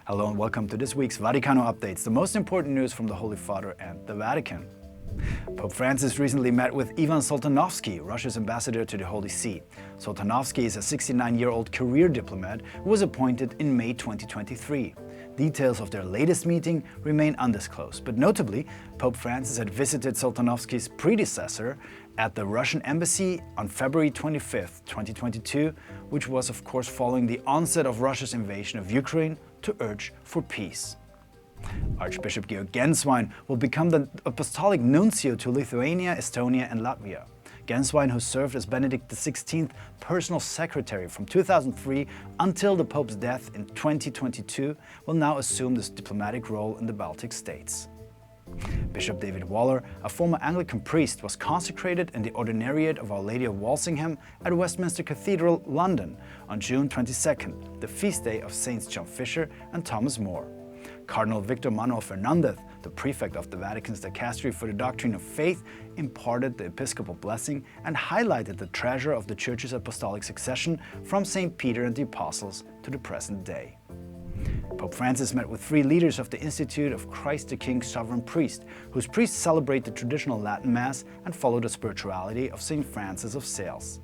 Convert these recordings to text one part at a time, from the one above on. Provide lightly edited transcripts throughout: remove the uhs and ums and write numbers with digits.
Hello and welcome to this week's Vaticano Updates, the most important news from the Holy Father and the Vatican. Pope Francis recently met with Ivan Soltanovsky, Russia's ambassador to the Holy See. Soltanovsky is a 69-year-old career diplomat who was appointed in May 2023. Details of their latest meeting remain undisclosed, but notably, Pope Francis had visited Soltanovsky's predecessor at the Russian embassy on February 25, 2022, which was of course following the onset of Russia's invasion of Ukraine to urge for peace. Archbishop Georg Gänswein will become the apostolic nuncio to Lithuania, Estonia and Latvia. Ganswein, who served as Benedict XVI's personal secretary from 2003 until the Pope's death in 2022, will now assume this diplomatic role in the Baltic states. Bishop David Waller, a former Anglican priest, was consecrated in the Ordinariate of Our Lady of Walsingham at Westminster Cathedral, London, on June 22nd, the feast day of Saints John Fisher and Thomas More. Cardinal Victor Manuel Fernandez, the prefect of the Vatican's dicastery for the doctrine of faith, imparted the episcopal blessing and highlighted the treasure of the Church's apostolic succession from St. Peter and the Apostles to the present day. Pope Francis met with 3 leaders of the Institute of Christ the King Sovereign Priest, whose priests celebrate the traditional Latin Mass and follow the spirituality of St. Francis of Sales.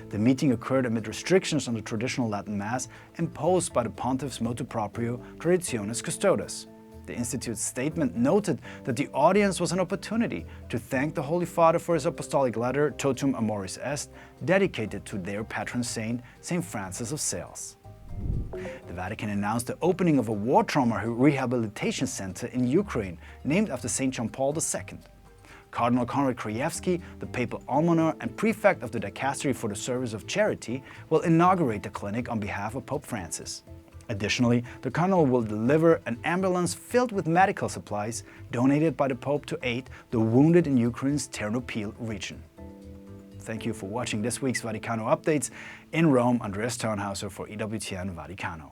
The meeting occurred amid restrictions on the traditional Latin Mass imposed by the Pontiff's motu proprio Traditionis Custodes. The Institute's statement noted that the audience was an opportunity to thank the Holy Father for his apostolic letter Totum Amoris Est, dedicated to their patron saint, St. Francis of Sales. The Vatican announced the opening of a war trauma rehabilitation center in Ukraine, named after St. John Paul II. Cardinal Konrad Krajewski, the papal almoner and prefect of the dicastery for the service of charity, will inaugurate the clinic on behalf of Pope Francis. Additionally, the Cardinal will deliver an ambulance filled with medical supplies donated by the Pope to aid the wounded in Ukraine's Ternopil region. Thank you for watching this week's Vaticano Updates. In Rome, Andreas Turnhauser for EWTN Vaticano.